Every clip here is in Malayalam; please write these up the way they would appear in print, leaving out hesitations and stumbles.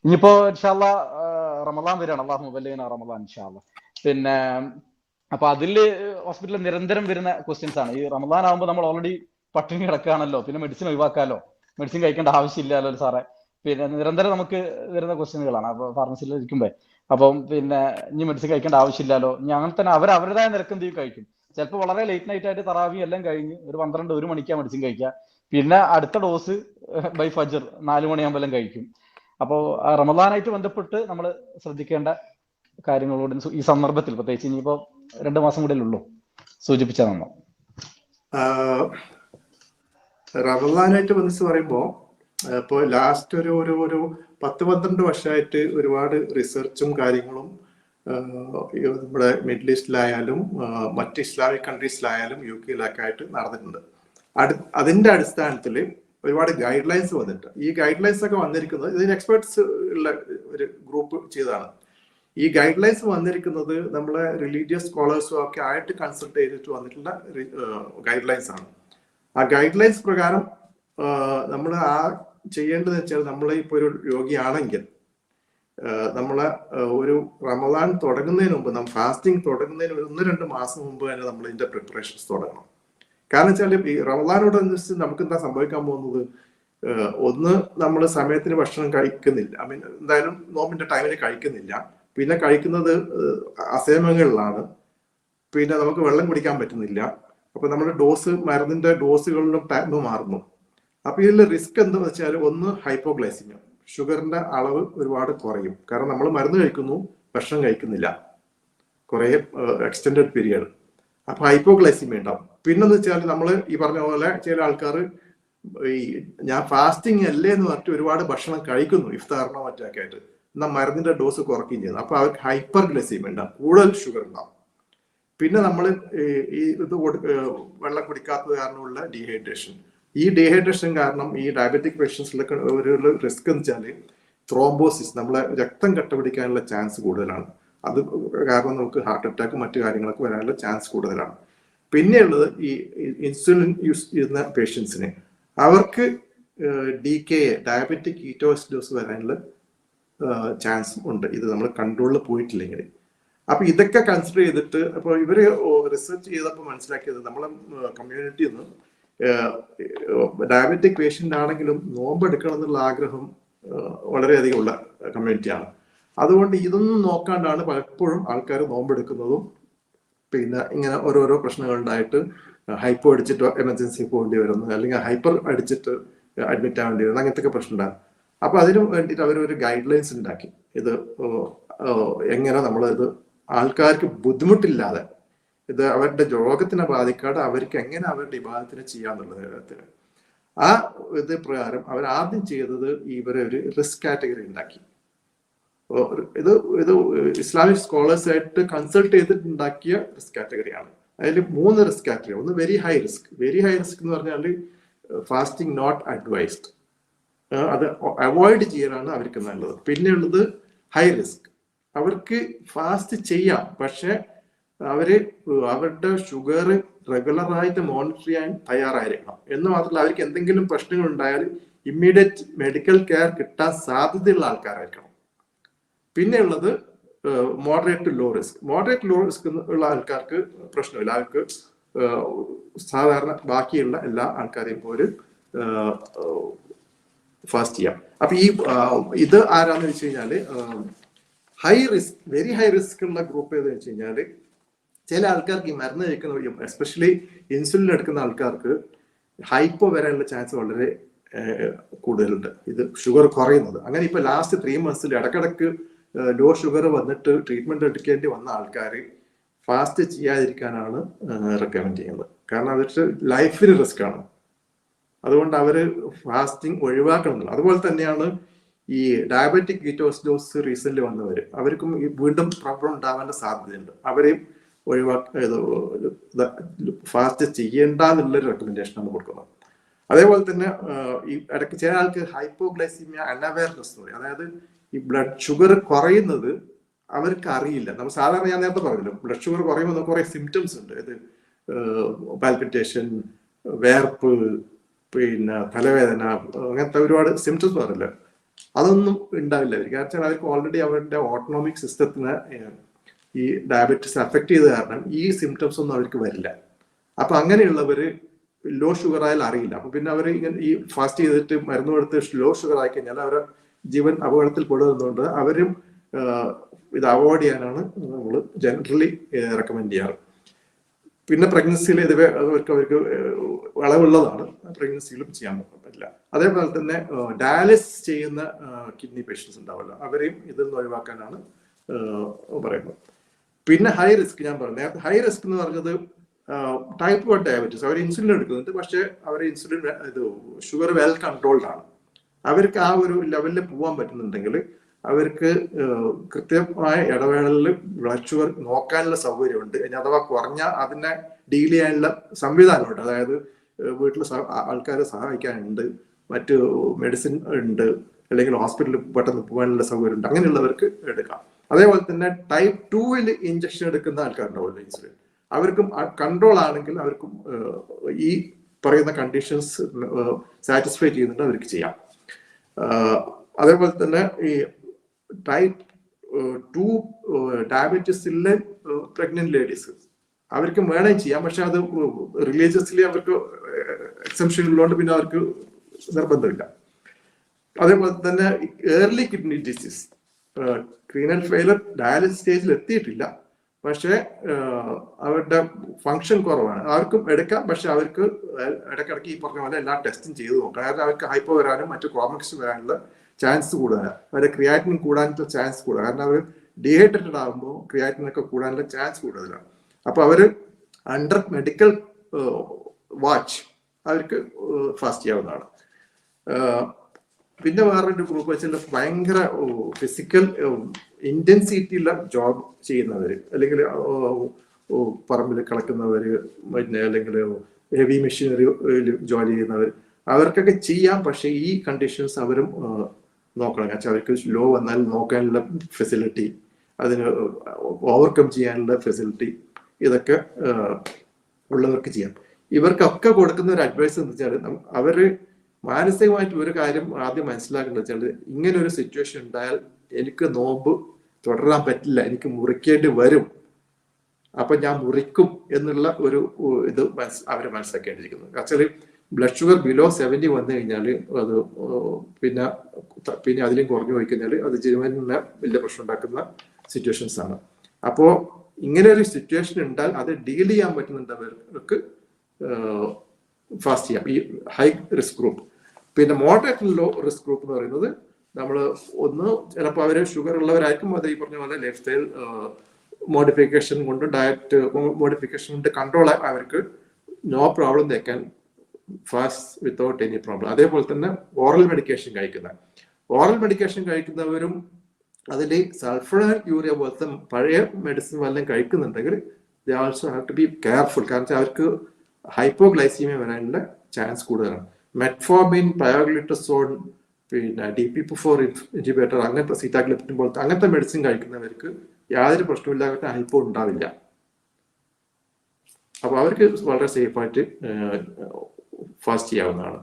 ഇനിയിപ്പോ ഇൻഷാല്ല റമദാൻ വരികയാണ്, അള്ളാഹു മുബല്ലിഗിന റമദാൻ ഇൻഷാല്ല. പിന്നെ അപ്പൊ അതില് ഹോസ്പിറ്റലിൽ നിരന്തരം വരുന്ന ക്വസ്റ്റ്യൻസ് ആണ്. ഈ റമദാൻ ആകുമ്പോൾ നമ്മൾ ഓൾറെഡി പട്ടിണി കിടക്കുകയാണല്ലോ, പിന്നെ മെഡിസിൻ ഒഴിവാക്കാലോ, മെഡിസിൻ കഴിക്കേണ്ട ആവശ്യമില്ലല്ലോ സാറേ. പിന്നെ നിരന്തരം നമുക്ക് വരുന്ന ക്വസ്റ്റ്യനുകളാണ് അപ്പൊ ഫാർമസിയിൽ ഇരിക്കുമ്പോ. അപ്പം പിന്നെ ഇനി മെഡിസിൻ കഴിക്കേണ്ട ആവശ്യമില്ലല്ലോ, ഇനി അങ്ങനെ തന്നെ അവരുടേതായ നിരക്ക് എന്ത് കഴിക്കും. ചിലപ്പോൾ വളരെ ലേറ്റ് നൈറ്റ് ആയിട്ട് തറാവി എല്ലാം കഴിഞ്ഞ് ഒരു 12-1 മണിക്കാണ് മെഡിസിൻ കഴിക്കുക. പിന്നെ അടുത്ത ഡോസ് ബൈ ഫജർ 4 മണിയാകുമ്പോൾ കഴിക്കും. അപ്പോൾ റമദാനായിട്ട് ബന്ധപ്പെട്ട് നമ്മൾ ശ്രദ്ധിക്കേണ്ട കാര്യങ്ങളോട് ഈ സന്ദർഭത്തിൽ പ്രത്യേകിച്ച് ഇനിയിപ്പോ 2 മാസം കൂടെ ഉള്ളൂ സൂചിപ്പിച്ച നമ്മൾ റമദാനായിട്ട് ബന്ധിച്ച് പറയുമ്പോൾ ഇപ്പോൾ ലാസ്റ്റ് ഒരു 10-12 വർഷമായിട്ട് ഒരുപാട് റിസർച്ചും കാര്യങ്ങളും നമ്മുടെ മിഡിൽ ഈസ്റ്റിലായാലും മറ്റ് ഇസ്ലാമിക് കൺട്രീസിലായാലും UK-യിലൊക്കെ ആയിട്ട് നടന്നിട്ടുണ്ട്. അതിന്റെ അടിസ്ഥാനത്തിൽ ഒരുപാട് ഗൈഡ് ലൈൻസ് വന്നിട്ട് ഈ ഗൈഡ് ലൈൻസ് ഒക്കെ വന്നിരിക്കുന്നത് ഇതിന് എക്സ്പേർട്സ് ഉള്ള ഒരു ഗ്രൂപ്പ് ചെയ്തതാണ്. ഈ ഗൈഡ് ലൈൻസ് വന്നിരിക്കുന്നത് നമ്മളെ റിലീജിയസ് സ്കോളേഴ്സും ഒക്കെ ആയിട്ട് കൺസൾട്ട് ചെയ്തിട്ട് വന്നിട്ടുള്ള ഗൈഡ് ലൈൻസ് ആണ്. ആ ഗൈഡ് ലൈൻസ് പ്രകാരം നമ്മൾ ചെയ്യേണ്ടതെന്ന് വെച്ചാൽ നമ്മൾ ഇപ്പോൾ ഒരു രോഗിയാണെങ്കിൽ നമ്മളെ ഒരു റമദാൻ തുടങ്ങുന്നതിന് മുമ്പ്, നമ്മൾ ഫാസ്റ്റിംഗ് തുടങ്ങുന്നതിന് 1-2 മാസം മുമ്പ് തന്നെ നമ്മൾ ഇതിന്റെ പ്രിപ്പറേഷൻസ് തുടങ്ങണം. കാരണം വെച്ചാൽ ഈ റമദാനോടനുസരിച്ച് നമുക്ക് എന്താ സംഭവിക്കാൻ പോകുന്നത്, ഒന്ന് നമ്മൾ സമയത്തിന് ഭക്ഷണം കഴിക്കുന്നില്ല, എന്തായാലും നോമ്പിന്റെ ടൈമിൽ കഴിക്കുന്നില്ല, പിന്നെ കഴിക്കുന്നത് അസമയങ്ങളിലാണ്, പിന്നെ നമുക്ക് വെള്ളം കുടിക്കാൻ പറ്റുന്നില്ല. അപ്പൊ നമ്മുടെ മരുന്നിന്റെ ഡോസുകളിലും ടൈം മാറുന്നു. അപ്പൊ ഇതിൽ റിസ്ക് എന്താണെന്ന് വെച്ചാൽ ഒന്ന് ഹൈപ്പോഗ്ലൈസിമിയ, ഷുഗറിന്റെ അളവ് ഒരുപാട് കുറയും. കാരണം നമ്മൾ മരുന്ന് കഴിക്കുന്നു, ഭക്ഷണം കഴിക്കുന്നില്ല കുറെ എക്സ്റ്റെൻഡഡ് പീരിയഡ്. അപ്പൊ ഹൈപ്പോഗ്ലൈസിമിയ ഉണ്ടാവും. പിന്നെന്ന് വെച്ചാൽ നമ്മൾ ഈ പറഞ്ഞ പോലെ ചില ആൾക്കാർ ഞാൻ ഫാസ്റ്റിംഗ് അല്ലേ എന്ന് പറഞ്ഞിട്ട് ഒരുപാട് ഭക്ഷണം കഴിക്കുന്നു ഇഫ്താറിനോ മറ്റൊക്കെ ആയിട്ട്, എന്നാൽ മരുന്നിന്റെ ഡോസ് കുറയ്ക്കുകയും ചെയ്യുന്നു. അപ്പൊ അവർക്ക് ഹൈപ്പർ ഗ്ലൈസീമിയ ഉണ്ടാവും, കൂടുതൽ ഷുഗർ ഉണ്ടാവും. പിന്നെ നമ്മൾ ഈ വെള്ളം കുടിക്കാത്തത് കാരണമുള്ള ഡീഹൈഡ്രേഷൻ. ഈ ഡീഹൈഡ്രേഷൻ കാരണം ഈ ഡയബറ്റിക് പേഷ്യൻസിലൊക്കെ ഒരു റിസ്ക് എന്ന് വെച്ചാൽ ത്രോംബോസിസ്, നമ്മളെ രക്തം കട്ടപിടിക്കാനുള്ള ചാൻസ് കൂടുതലാണ്. അത് കാരണം നമുക്ക് ഹാർട്ട് അറ്റാക്ക് മറ്റു കാര്യങ്ങളൊക്കെ വരാനുള്ള ചാൻസ് കൂടുതലാണ്. പിന്നെയുള്ളത് ഈ ഇൻസുലിൻ യൂസ് ചെയ്യുന്ന പേഷ്യൻസിന് അവർക്ക് DKA, ഡയബറ്റിക് കീറ്റോസിഡോസ് വരാനുള്ള ചാൻസ് ഉണ്ട്, ഇത് നമ്മൾ കൺട്രോളിൽ പോയിട്ടില്ലെങ്കിൽ. അപ്പൊ ഇതൊക്കെ കൺസിഡർ ചെയ്തിട്ട് അപ്പോൾ ഇവര് റിസർച്ച് ചെയ്തപ്പോൾ മനസ്സിലാക്കിയത് നമ്മളെ കമ്മ്യൂണിറ്റിയിൽ നിന്ന് ഡയബറ്റിക് പേഷ്യന്റ് ആണെങ്കിലും നോമ്പ് എടുക്കണം എന്നുള്ള ആഗ്രഹം വളരെയധികം ഉള്ള കമ്മ്യൂണിറ്റിയാണ്. അതുകൊണ്ട് ഇതൊന്നും നോക്കാണ്ടാണ് പലപ്പോഴും ആൾക്കാർ നോമ്പെടുക്കുന്നതും പിന്നെ ഇങ്ങനെ ഓരോരോ പ്രശ്നങ്ങളുണ്ടായിട്ട് ഹൈപ്പോ അടിച്ചിട്ട് എമർജൻസി പോകേണ്ടി വരുന്നു, അല്ലെങ്കിൽ ഹൈപ്പർ അടിച്ചിട്ട് അഡ്മിറ്റ് ആവേണ്ടി വരുന്നു, അങ്ങനത്തെ പ്രശ്നം ഉണ്ടാകും. അപ്പൊ അതിന് വേണ്ടിയിട്ട് അവരൊരു ഗൈഡ് ലൈൻസ് ഉണ്ടാക്കി. ഇത് എങ്ങനെ നമ്മളിത് ആൾക്കാർക്ക് ബുദ്ധിമുട്ടില്ലാതെ, ഇത് അവരുടെ രോഗത്തിനെ ബാധിക്കാതെ അവർക്ക് എങ്ങനെ അവരുടെ വിഭാഗത്തിന് ചെയ്യാന്നുള്ളത് കാര്യത്തിന് ആ ഇത് പ്രകാരം അവർ ആദ്യം ചെയ്തത് ഇവരെ ഒരു റിസ്ക് കാറ്റഗറി ഉണ്ടാക്കി. ഇത് ഇസ്ലാമിക് സ്കോളേഴ്സ് ആയിട്ട് കൺസൾട്ട് ചെയ്തിട്ടുണ്ടാക്കിയ റിസ്ക് കാറ്റഗറിയാണ്. അതിൽ 3 റിസ്ക് കാറ്റഗറി. ഒന്ന് വെരി ഹൈ റിസ്ക് എന്ന് പറഞ്ഞാൽ ഫാസ്റ്റിംഗ് നോട്ട് അഡ്വൈസ്ഡ്, അത് അവോയ്ഡ് ചെയ്യാനാണ് അവർക്ക് നല്ലത്. പിന്നെയുള്ളത് ഹൈ റിസ്ക്, അവർക്ക് ഫാസ്റ്റ് ചെയ്യാം, പക്ഷെ അവരുടെ ഷുഗർ റെഗുലറായിട്ട് മോണിറ്റർ ചെയ്യാൻ തയ്യാറായിരിക്കണം. എന്ന് മാത്രമല്ല അവർക്ക് എന്തെങ്കിലും പ്രശ്നങ്ങൾ ഉണ്ടായാൽ ഇമ്മീഡിയറ്റ് മെഡിക്കൽ കെയർ കിട്ടാൻ സാധ്യതയുള്ള ആൾക്കാരായിരിക്കണം. പിന്നെയുള്ളത് മോഡറേറ്റ് ലോ റിസ്ക് ഉള്ള ആൾക്കാർക്ക് പ്രശ്നമില്ല, അവർക്ക് സാധാരണ ബാക്കിയുള്ള എല്ലാ ആൾക്കാരെയും പോലെ ഫാസ്റ്റ് ചെയ്യാം. അപ്പൊ ഇത് ആരാന്ന് വെച്ച് കഴിഞ്ഞാല് വെരി ഹൈ റിസ്ക് ഉള്ള ഗ്രൂപ്പ് ഏതെന്ന് വെച്ച് കഴിഞ്ഞാല് ചില ആൾക്കാർക്ക് ഈ മരുന്ന് കഴിക്കുന്ന, എസ്പെഷ്യലി ഇൻസുലിൻ എടുക്കുന്ന ആൾക്കാർക്ക് ഹൈപ്പോ വരാനുള്ള ചാൻസ് വളരെ കൂടുതലുണ്ട്. ഇത് ഷുഗർ കുറയുന്നത്. അങ്ങനെ ഇപ്പൊ ലാസ്റ്റ് 3 months ഇടക്കിടക്ക് ലോ ഷുഗർ വന്നിട്ട് ട്രീറ്റ്മെന്റ് എടുക്കേണ്ടി വന്ന ആൾക്കാർ ഫാസ്റ്റ് ചെയ്യാതിരിക്കാനാണ് റെക്കമെൻഡ് ചെയ്യുന്നത്. കാരണം അവർക്ക് ലൈഫിന് റിസ്ക് ആണ്, അതുകൊണ്ട് അവര് ഫാസ്റ്റിംഗ് ഒഴിവാക്കണം. അതുപോലെ തന്നെയാണ് ഈ ഡയബറ്റിക് കീറ്റോസിഡോസ് റീസെന്റ് വന്നവർ, അവർക്കും ഈ വീണ്ടും പ്രോബ്ലം ഉണ്ടാവാനുള്ള സാധ്യതയുണ്ട്. അവരെയും ഫാസ്റ്റ് ചെയ്യേണ്ട എന്നുള്ളൊരു റെക്കമെൻഡേഷനാണ് കൊടുക്കുന്നത്. അതേപോലെ തന്നെ ഈ ഇടയ്ക്ക് ചില ആൾക്ക് ഹൈപ്പോഗ്ലൈസീമിയ അൺഅവയർനെസ് എന്ന് പറയും. അതായത് ഈ ബ്ലഡ് ഷുഗർ കുറയുന്നത് അവർക്ക് അറിയില്ല. നമ്മൾ സാധാരണ ഞാൻ നേരത്തെ പറഞ്ഞല്ലോ, ബ്ലഡ് ഷുഗർ കുറയുമ്പോൾ കുറെ സിംറ്റംസ് ഉണ്ട്. ഇത് പാൽപിറ്റേഷൻ, വേർപ്പ്, പിന്നെ തലവേദന, അങ്ങനത്തെ ഒരുപാട് സിംറ്റംസ് പറഞ്ഞല്ലോ. അതൊന്നും ഉണ്ടാവില്ല അവർക്ക്. കാരണം വെച്ചാൽ അവർക്ക് ഓൾറെഡി അവരുടെ ഓട്ടോണോമിക് സിസ്റ്റത്തിന് ഈ ഡയബറ്റിസ് അഫക്ട് ചെയ്ത കാരണം ഈ സിംറ്റംസ് ഒന്നും അവർക്ക് വരില്ല. അപ്പൊ അങ്ങനെയുള്ളവര് ലോ ഷുഗർ ആയാലും അറിയില്ല. അപ്പൊ പിന്നെ അവർ ഇങ്ങനെ ഈ ഫാസ്റ്റ് ചെയ്തിട്ട് മരുന്ന് കൊടുത്ത് ലോ ഷുഗർ ആയി കഴിഞ്ഞാൽ അവരുടെ ജീവൻ അപകടത്തിൽ പെടുന്നതുകൊണ്ട് അവരും ഇത് അവോയ്ഡ് ചെയ്യാനാണ് നമ്മൾ ജനറലി റെക്കമെൻഡ് ചെയ്യാറ്. പിന്നെ പ്രഗ്നൻസിയിൽ ഇത് അവർക്ക് വളവുള്ളതാണ്, പ്രഗ്നൻസിയിലും ചെയ്യാൻ പറ്റില്ല. അതേപോലെ തന്നെ ഡയാലിസിസ് ചെയ്യുന്ന കിഡ്നി പേഷ്യൻസ് ഉണ്ടാവില്ല, അവരെയും ഇതിൽ നിന്ന് ഒഴിവാക്കാനാണ് പറയുന്നത്. പിന്നെ ഹൈ റിസ്ക്, ഞാൻ പറഞ്ഞു ഹൈ റിസ്ക് എന്ന് പറഞ്ഞത് ടൈപ്പ് 1 ഡയബറ്റീസ്. അവർ ഇൻസുലിൻ എടുക്കുന്നുണ്ട്, പക്ഷെ അവർ ഇൻസുലിൻ ഇത് ഷുഗർ വെൽ കൺട്രോൾഡ് ആണ്. അവർക്ക് ആ ഒരു ലെവലിൽ പോകാൻ പറ്റുന്നുണ്ടെങ്കിൽ അവർക്ക് കൃത്യമായ ഇടവേളയിൽ ബ്ലഡ് ഷുഗർ നോക്കാനുള്ള സൗകര്യമുണ്ട്. ഇനി അഥവാ കുറഞ്ഞാൽ അതിനെ ഡീൽ ചെയ്യാനുള്ള സംവിധാനമുണ്ട്. അതായത് വീട്ടിൽ ആൾക്കാരെ സഹായിക്കാനുണ്ട്, മറ്റ് മെഡിസിൻ ഉണ്ട്, അല്ലെങ്കിൽ ഹോസ്പിറ്റലിൽ പെട്ടെന്ന് പോകാനുള്ള സൗകര്യമുണ്ട്. അങ്ങനെയുള്ളവർക്ക് എടുക്കാം. അതേപോലെ തന്നെ ടൈപ്പ് 2 ഇഞ്ചക്ഷൻ എടുക്കുന്ന ആൾക്കാരുണ്ടാവുമല്ലോ ഇൻസുലിൻ, അവർക്കും കൺട്രോൾ ആണെങ്കിൽ അവർക്കും ഈ പറയുന്ന കണ്ടീഷൻസ് സാറ്റിസ്ഫൈ ചെയ്യുന്നുണ്ട്, അവർക്ക് ചെയ്യാം. അതേപോലെ തന്നെ ഈ ടൈപ്പ് 2 ഡയബറ്റീസിലെ പ്രഗ്നന്റ് ലേഡീസ് അവർക്ക് വേണമെങ്കിൽ ചെയ്യാം, പക്ഷെ അത് റിലീജിയസ്ലി അവർക്ക് എക്സംഷൻ ഉള്ളതുകൊണ്ട് പിന്നെ അവർക്ക് നിർബന്ധമില്ല. അതേപോലെ തന്നെ early kidney disease, renal failure dialysis സ്റ്റേജിൽ എത്തിയിട്ടില്ല, പക്ഷെ അവരുടെ ഫങ്ഷൻ കുറവാണ്, അവർക്കും എടുക്കാം. പക്ഷെ അവർക്ക് ഇടയ്ക്കിടയ്ക്ക് ഈ പറഞ്ഞ പോലെ എല്ലാ ടെസ്റ്റും ചെയ്ത് നോക്കാം. കാരണം അവർക്ക് ഹൈപ്പോ വരാനും മറ്റു ക്രോമിക്സ് വരാനുള്ള ചാൻസ് കൂടുതലാണ്, അവരുടെ ക്രിയാറ്റിൻ കൂടാനുള്ള ചാൻസ് കൂടുതലാണ്. കാരണം അവർ ഡീഹൈഡ്രേറ്റഡ് ആകുമ്പോൾ ക്രിയാറ്റിനൊക്കെ കൂടാനുള്ള ചാൻസ് കൂടുതലാണ്. അപ്പൊ അവര് അണ്ടർ മെഡിക്കൽ വാച്ച് അവർക്ക് ഫാസ്റ്റ് ചെയ്യാവുന്നതാണ്. പിന്നെ വേറൊരു ഗ്രൂപ്പ് വെച്ചാൽ ഭയങ്കര ഫിസിക്കൽ ഇന്റൻസിറ്റിയുള്ള ജോബ് ചെയ്യുന്നവര്, അല്ലെങ്കിൽ പറമ്പിൽ കളക്കുന്നവര്, പിന്നെ അല്ലെങ്കിൽ ഹെവി മെഷീനറി ജോലി ചെയ്യുന്നവർ, അവർക്കൊക്കെ ചെയ്യാം. പക്ഷെ ഈ കണ്ടീഷൻസ് അവരും നോക്കണം. വെച്ചാൽ അവർക്ക് ലോ വന്നാൽ നോക്കാനുള്ള ഫെസിലിറ്റി, അതിന് ഓവർകം ചെയ്യാനുള്ള ഫെസിലിറ്റി, ഇതൊക്കെ ഉള്ളവർക്ക് ചെയ്യാം. ഇവർക്കൊക്കെ കൊടുക്കുന്ന ഒരു അഡ്വൈസ് എന്ന് വെച്ചാൽ അവര് മാനസികമായിട്ട് ഒരു കാര്യം ആദ്യം മനസ്സിലാക്കേണ്ടത് വെച്ചാൽ, ഇങ്ങനെ ഒരു സിറ്റുവേഷൻ ഉണ്ടായാൽ എനിക്ക് നോമ്പ് തുടരാൻ പറ്റില്ല, എനിക്ക് മുറിക്കേണ്ടി വരും, അപ്പൊ ഞാൻ മുറിക്കും എന്നുള്ള ഒരു ഇത് അവര് മനസ്സിലാക്കേണ്ടിയിരിക്കുന്നു. ആക്ച്വലി ബ്ലഡ് ഷുഗർ ബിലോ 70 വന്നു കഴിഞ്ഞാൽ അത് പിന്നെ അതിലും കുറഞ്ഞു പോയി കഴിഞ്ഞാൽ അത് ജീവന് വലിയ പ്രശ്നം ഉണ്ടാക്കുന്ന സിറ്റുവേഷൻസ് ആണ്. അപ്പോ ഇങ്ങനെ ഒരു സിറ്റുവേഷൻ ഉണ്ടാൽ അത് ഡീൽ ചെയ്യാൻ പറ്റുന്നുണ്ടവർക്ക് ഫാസ്റ്റ് ചെയ്യാം, ഈ ഹൈ റിസ്ക് ഗ്രൂപ്പ്. പിന്നെ മോഡറേറ്റ് ലോ റിസ്ക് ഗ്രൂപ്പ് എന്ന് പറയുന്നത് നമ്മൾ ഒന്ന് ചിലപ്പോൾ അവർ ഷുഗർ ഉള്ളവരായിരിക്കും, അത് ഈ പറഞ്ഞ പോലെ ലൈഫ് സ്റ്റൈൽ മോഡിഫിക്കേഷൻ കൊണ്ട്, ഡയറ്റ് മോഡിഫിക്കേഷൻ കൊണ്ട് കൺട്രോൾ അവർക്ക് no problem they can fast without any problem. അതേപോലെ തന്നെ ഓറൽ മെഡിക്കേഷൻ കഴിക്കുന്നവരും അതിൽ സൾഫണൈൽ യൂറിയ പോലത്തെ പഴയ മെഡിസിൻ വല്ലതും കഴിക്കുന്നുണ്ടെങ്കിൽ they also have to be careful. കാരണം അവർക്ക് ഹൈപ്പോഗ്ലൈസീമിയ വരാനുള്ള ചാൻസ് കൂടുതലാണ്. മെറ്റ്ഫോർമിൻ, പയോഗ്ലിറ്റസോൺ, പിന്നെ DPP-4 ഇൻഹിബിറ്റർ, അങ്ങനത്തെ സീറ്റാഗ്ലിപ്റ്റിൻ പോലത്തെ അങ്ങനത്തെ മെഡിസിൻ കഴിക്കുന്നവർക്ക് യാതൊരു പ്രശ്നമില്ലാത്ത ഹൈപ്പോ ഉണ്ടാവില്ല. അപ്പൊ അവർക്ക് വളരെ സേഫായിട്ട് ഫാസ്റ്റ് ചെയ്യാവുന്നതാണ്.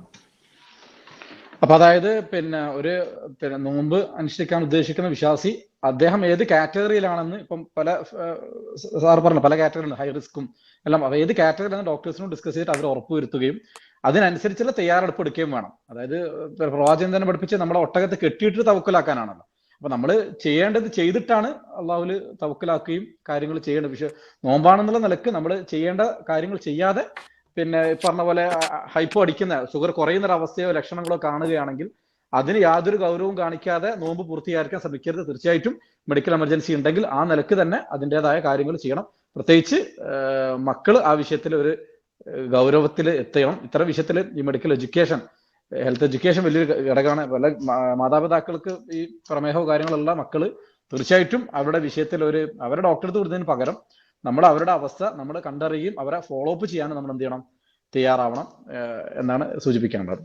അപ്പൊ അതായത് പിന്നെ നോമ്പ് അനുഷ്ഠിക്കാൻ ഉദ്ദേശിക്കുന്ന വിശ്വാസി അദ്ദേഹം ഏത് കാറ്റഗറിയിലാണെന്ന് ഇപ്പം പല സാർ പറഞ്ഞു, പല കാറ്റഗറിയിലും ഹൈ റിസ്ക്കും എല്ലാം, ഏത് കാറ്റഗറിയിലാണ് ഡോക്ടേഴ്സിനോട് ഡിസ്കസ് ചെയ്തിട്ട് അവർ ഉറപ്പുവരുത്തുകയും അതിനനുസരിച്ചുള്ള തയ്യാറെടുപ്പ് എടുക്കുകയും വേണം. അതായത് പ്രവാചകൻ തന്നെ പഠിപ്പിച്ച് നമ്മുടെ ഒട്ടകത്തെ കെട്ടിയിട്ട് തവക്കലാക്കാനാണല്ലോ. അപ്പൊ നമ്മൾ ചെയ്യേണ്ടത് ചെയ്തിട്ടാണ് അള്ളാഹുല് തവക്കലാക്കുകയും കാര്യങ്ങൾ ചെയ്യേണ്ട നോമ്പാണെന്നുള്ള നിലക്ക് നമ്മൾ ചെയ്യേണ്ട കാര്യങ്ങൾ ചെയ്യാതെ പിന്നെ പറഞ്ഞ പോലെ ഹൈപ്പോ അടിക്കുന്ന ഷുഗർ കുറയുന്ന ഒരു അവസ്ഥയോ ലക്ഷണങ്ങളോ കാണുകയാണെങ്കിൽ അതിന് യാതൊരു ഗൗരവവും കാണിക്കാതെ നോമ്പ് പൂർത്തിയാക്കാൻ ശ്രമിക്കരുത്. തീർച്ചയായിട്ടും മെഡിക്കൽ എമർജൻസി ഉണ്ടെങ്കിൽ ആ നിലക്ക് തന്നെ അതിൻ്റെതായ കാര്യങ്ങൾ ചെയ്യണം. പ്രത്യേകിച്ച് മക്കൾ ആ വിഷയത്തിൽ ഒരു ഗൗരവത്തിൽ എത്തണം. ഇത്തരം വിഷയത്തിൽ ഈ മെഡിക്കൽ എഡ്യൂക്കേഷൻ, ഹെൽത്ത് എഡ്യൂക്കേഷൻ വലിയൊരു ഘടകമാണ്. പല മാതാപിതാക്കൾക്ക് ഈ പ്രമേഹവും കാര്യങ്ങളുള്ള മക്കള് തീർച്ചയായിട്ടും അവരുടെ വിഷയത്തിൽ അവരെ ഡോക്ടറെ അടുത്ത് വിടുന്നതിന് പകരം നമ്മൾ അവരുടെ അവസ്ഥ നമ്മൾ കണ്ടറിയുകയും അവരെ ഫോളോ അപ്പ് ചെയ്യാൻ നമ്മൾ എന്ത് ചെയ്യണം, തയ്യാറാവണം എന്നാണ് സൂചിപ്പിക്കാനുള്ളത്.